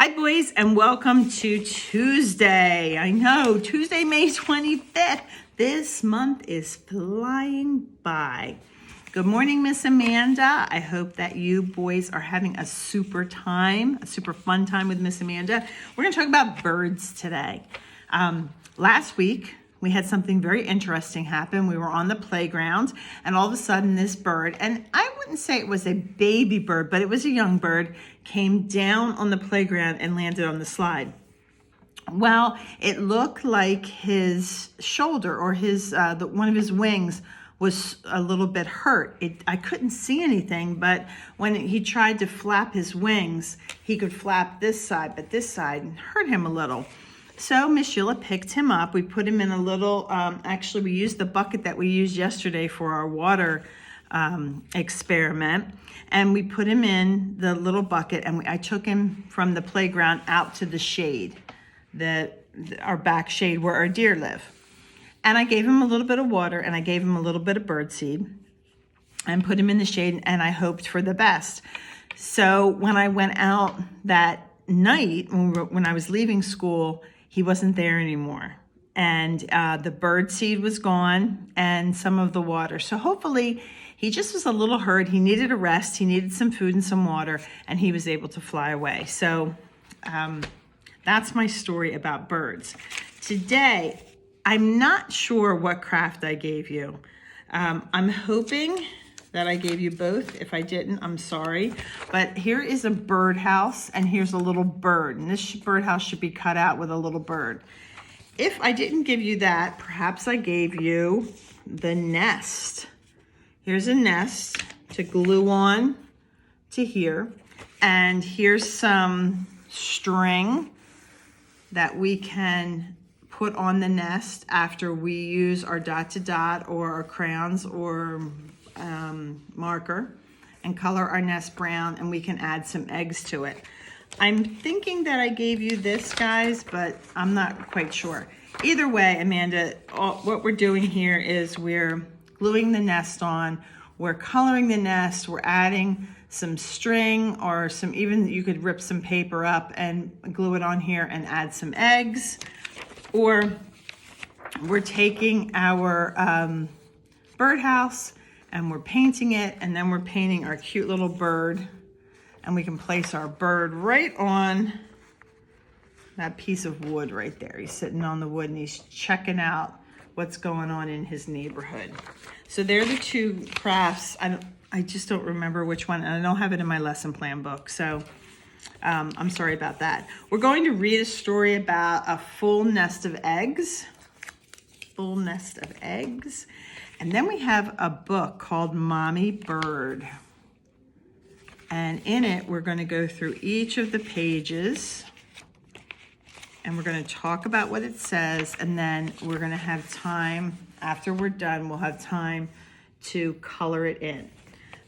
Hi, boys, and welcome to Tuesday. I know, Tuesday, May 25th. This month is flying by. Good morning, Miss Amanda. I hope that you boys are having a super fun time with Miss Amanda. We're going to talk about birds today. Last week, we had something very interesting happen. We were on the playground, and all of a sudden this bird, and I wouldn't say it was a baby bird, but it was a young bird, came down on the playground and landed on the slide. Well, it looked like his shoulder or one of his wings was a little bit hurt. I couldn't see anything, but when he tried to flap his wings, he could flap this side, but this side hurt him a little. So Miss Sheila picked him up. We put him in a little, actually we used the bucket that we used yesterday for our water experiment. And we put him in the little bucket, and I took him from the playground out to the shade, our back shade where our deer live. And I gave him a little bit of water, and I gave him a little bit of birdseed and put him in the shade, and I hoped for the best. So when I went out that night, when I was leaving school, he wasn't there anymore. And the bird seed was gone and some of the water. So hopefully he just was a little hurt. He needed a rest. He needed some food and some water, and he was able to fly away. So that's my story about birds. Today, I'm not sure what craft I gave you. I'm hoping that I gave you both. If I didn't, I'm sorry. But here is a birdhouse, and here's a little bird. And this birdhouse should be cut out with a little bird. If I didn't give you that, perhaps I gave you the nest. Here's a nest to glue on to here. And here's some string that we can put on the nest after we use our dot-to-dot or our crayons or marker and color our nest brown, and we can add some eggs to it. I'm thinking that I gave you this, guys, but I'm not quite sure. Either way, Amanda, what we're doing here is we're gluing the nest on, we're coloring the nest, we're adding some string or even you could rip some paper up and glue it on here and add some eggs. Or we're taking our birdhouse and we're painting it, and then we're painting our cute little bird, and we can place our bird right on that piece of wood right there. He's sitting on the wood and he's checking out what's going on in his neighborhood. So they're the two crafts. I just don't remember which one, and I don't have it in my lesson plan book, so I'm sorry about that. We're going to read a story about a full nest of eggs. Full nest of eggs. And then we have a book called Mommy Bird. And in it, we're going to go through each of the pages, and we're going to talk about what it says, and then we're going to have time, after we're done, we'll have time to color it in.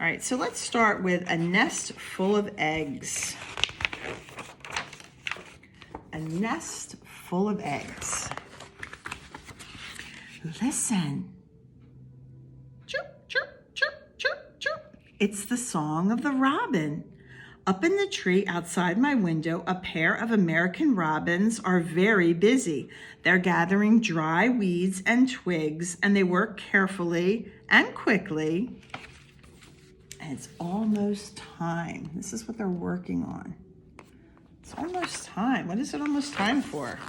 All right, so let's start with a nest full of eggs. A nest full of eggs. Listen. Chirp, chirp, chirp, chirp, chirp. It's the song of the robin. Up in the tree outside my window, a pair of American robins are very busy. They're gathering dry weeds and twigs, and they work carefully and quickly. And it's almost time. This is what they're working on. It's almost time. What is it almost time for?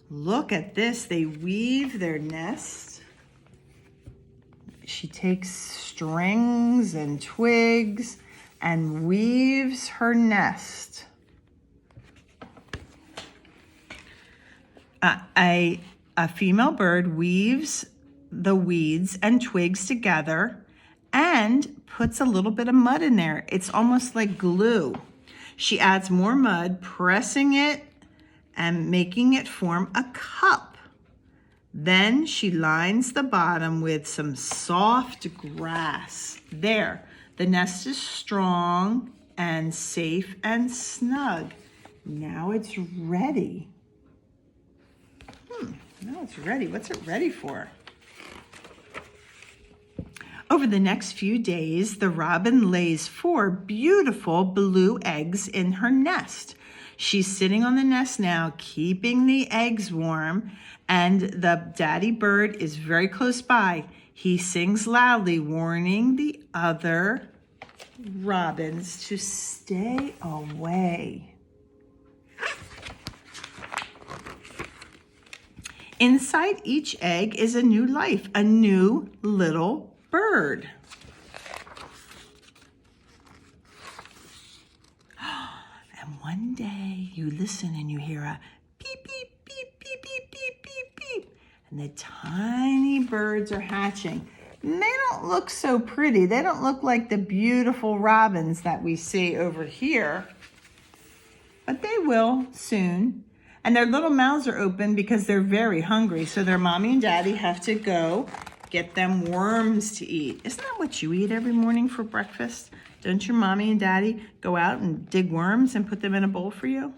Look at this. They weave their nest. She takes strings and twigs and weaves her nest. A female bird weaves the weeds and twigs together and puts a little bit of mud in there. It's almost like glue. She adds more mud, pressing it and making it form a cup. Then she lines the bottom with some soft grass. There, the nest is strong and safe and snug. Now it's ready. Now it's ready. What's it ready for? Over the next few days, the robin lays 4 beautiful blue eggs in her nest. She's sitting on the nest now, keeping the eggs warm, and the daddy bird is very close by. He sings loudly, warning the other robins to stay away. Inside each egg is a new life, a new little bird. And one day you listen and you hear a beep, beep, beep, beep, beep, beep, beep, beep. And the tiny birds are hatching. And they don't look so pretty. They don't look like the beautiful robins that we see over here. But they will soon. And their little mouths are open because they're very hungry. So their mommy and daddy have to go get them worms to eat. Isn't that what you eat every morning for breakfast? Don't your mommy and daddy go out and dig worms and put them in a bowl for you?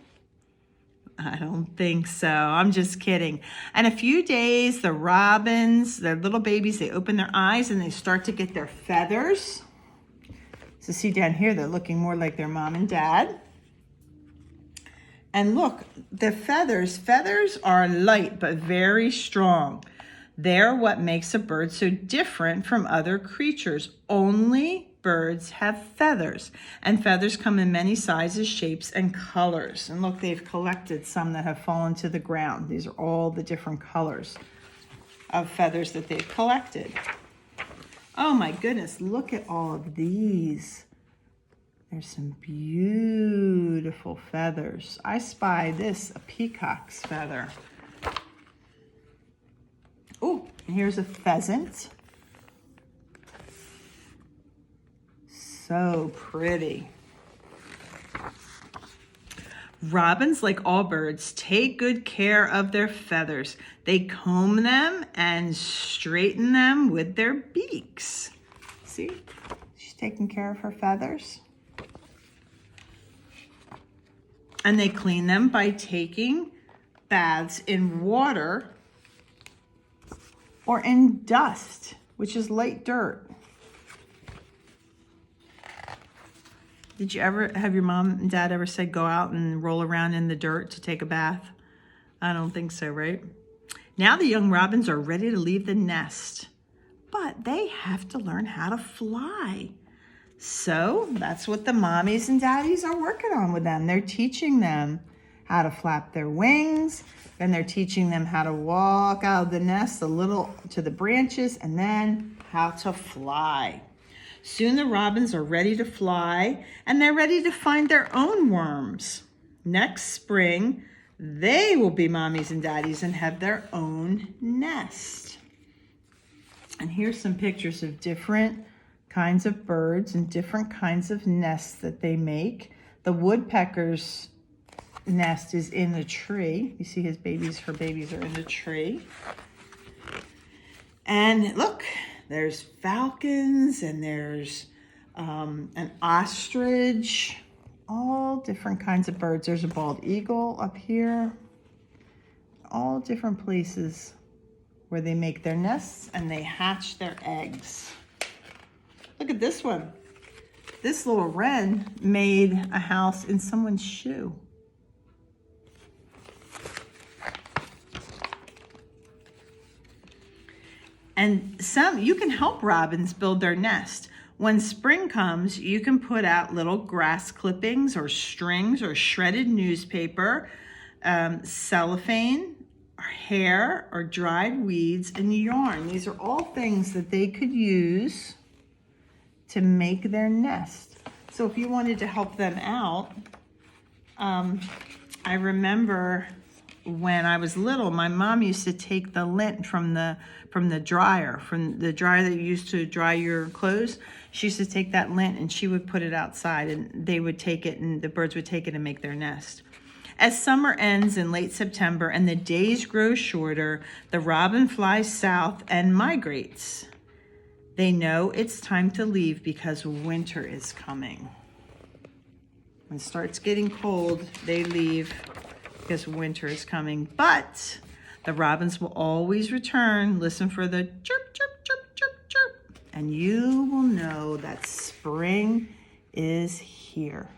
I don't think so. I'm just kidding. In a few days, the robins, their little babies, they open their eyes and they start to get their feathers. So see down here, they're looking more like their mom and dad. And look, the feathers are light but very strong. They're what makes a bird so different from other creatures. Only birds have feathers, and feathers come in many sizes, shapes, and colors. And look, they've collected some that have fallen to the ground. These are all the different colors of feathers that they've collected. Oh my goodness, look at all of these. There's some beautiful feathers. I spy this, a peacock's feather. Oh, and here's a pheasant. So pretty. Robins, like all birds, take good care of their feathers. They comb them and straighten them with their beaks. See, she's taking care of her feathers. And they clean them by taking baths in water or in dust, which is light dirt. Did you ever have your mom and dad ever say go out and roll around in the dirt to take a bath? I don't think so, right? Now the young robins are ready to leave the nest, but they have to learn how to fly. So that's what the mommies and daddies are working on with them. They're teaching them how to flap their wings, then they're teaching them how to walk out of the nest a little to the branches, and then how to fly. Soon the robins are ready to fly, and they're ready to find their own worms. Next spring, they will be mommies and daddies and have their own nest. And here's some pictures of different kinds of birds and different kinds of nests that they make. The woodpecker's nest is in the tree. You see her babies are in the tree. And look, there's falcons and there's an ostrich, all different kinds of birds. There's a bald eagle up here. All different places where they make their nests and they hatch their eggs. Look at this one. This little wren made a house in someone's shoe. And you can help robins build their nest. When spring comes, you can put out little grass clippings or strings or shredded newspaper, cellophane, or hair, or dried weeds, and yarn. These are all things that they could use to make their nest. So if you wanted to help them out, I remember when I was little, my mom used to take the lint from the dryer that you used to dry your clothes. She used to take that lint and she would put it outside, and they would take it, and the birds would take it and make their nest. As summer ends in late September and the days grow shorter, the robin flies south and migrates. They know it's time to leave because winter is coming. When it starts getting cold, they leave because winter is coming. But the robins will always return, listen for the chirp, chirp, chirp, chirp, chirp, and you will know that spring is here.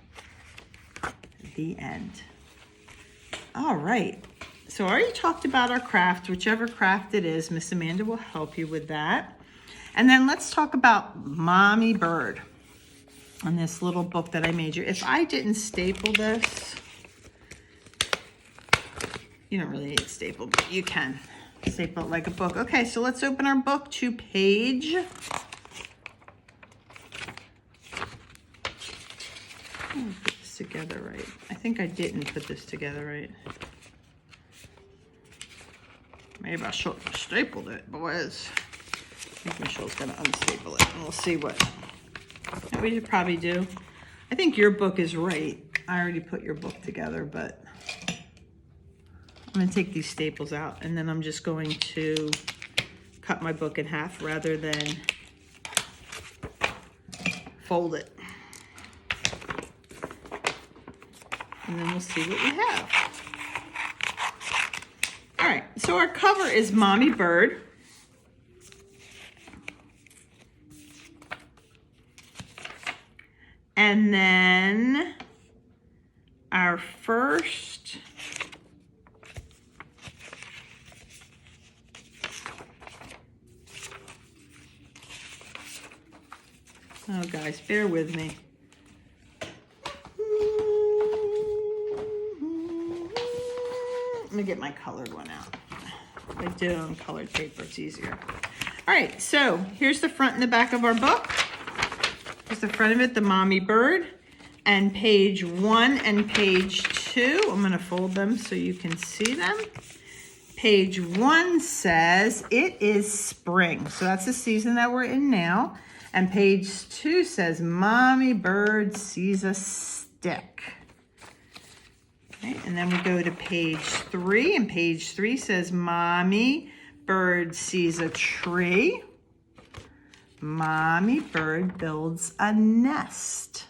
The end. All right. So I already talked about our craft, whichever craft it is. Miss Amanda will help you with that. And then let's talk about Mommy Bird on this little book that I made you. If I didn't staple this, you don't really need staple, but you can staple it like a book. Okay, so let's open our book to page. Put this together right. I think I didn't put this together right. Maybe I should have stapled it, boys. I think Michelle's gonna unstaple it, and we'll see what we should probably do. I think your book is right. I already put your book together, but I'm gonna take these staples out, and then I'm just going to cut my book in half rather than fold it. And then we'll see what we have. All right, so our cover is Mommy Bird. And then our first oh guys, bear with me. Let me get my colored one out. I do it on colored paper, it's easier. All right, so here's the front and the back of our book. Here's the front of it, the Mommy Bird, and page 1 and page 2. I'm gonna fold them so you can see them. Page 1 says, it is spring. So that's the season that we're in now. And page 2 says, Mommy Bird sees a stick. Okay, and then we go to page 3, and page 3 says, Mommy Bird sees a tree. Mommy Bird builds a nest.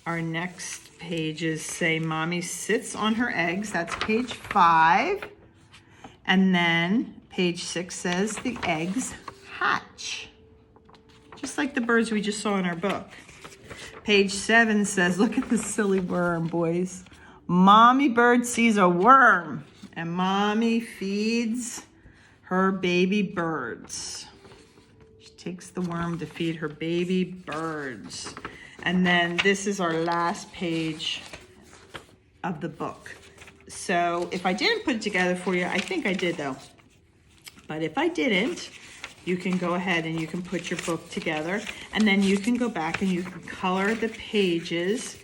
Our next pages say, Mommy sits on her eggs. That's page 5. And then page 6 says, the eggs hatch. Just like the birds we just saw in our book. Page 7 says, look at the silly worm, boys. Mommy Bird sees a worm, and Mommy feeds her baby birds. She takes the worm to feed her baby birds. And then this is our last page of the book. So if I didn't put it together for you, I think I did though. But if I didn't, you can go ahead and you can put your book together, and then you can go back and you can color the pages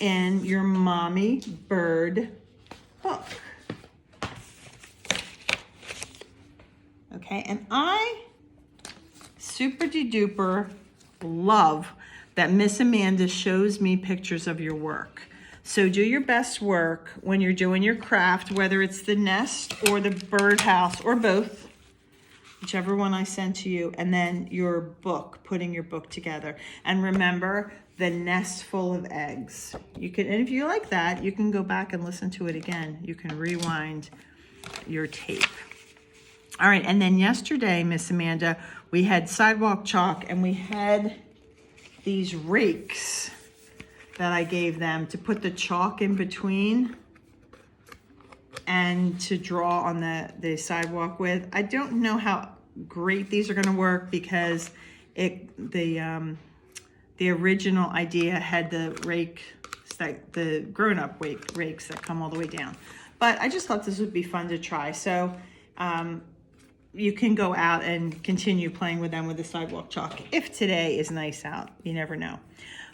in your Mommy Bird book. Okay, and I super duper love that Miss Amanda shows me pictures of your work. So do your best work when you're doing your craft, whether it's the nest or the birdhouse or both, whichever one I sent to you, and then your book, putting your book together. And remember, the nest full of eggs. You can, and if you like that, you can go back and listen to it again. You can rewind your tape. All right, and then yesterday, Miss Amanda, we had sidewalk chalk, and we had these rakes that I gave them to put the chalk in between and to draw on the sidewalk with. I don't know how great these are gonna work because the original idea had the rake, the grown-up rakes that come all the way down. But I just thought this would be fun to try. So you can go out and continue playing with them with the sidewalk chalk if today is nice out. You never know.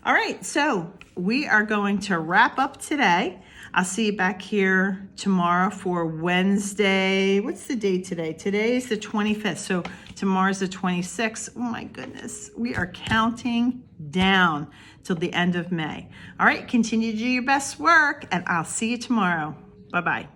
All right, so we are going to wrap up today. I'll see you back here tomorrow for Wednesday. What's the date today? Today is the 25th, so tomorrow's the 26th. Oh my goodness, we are counting down till the end of May. All right, continue to do your best work, and I'll see you tomorrow. Bye-bye.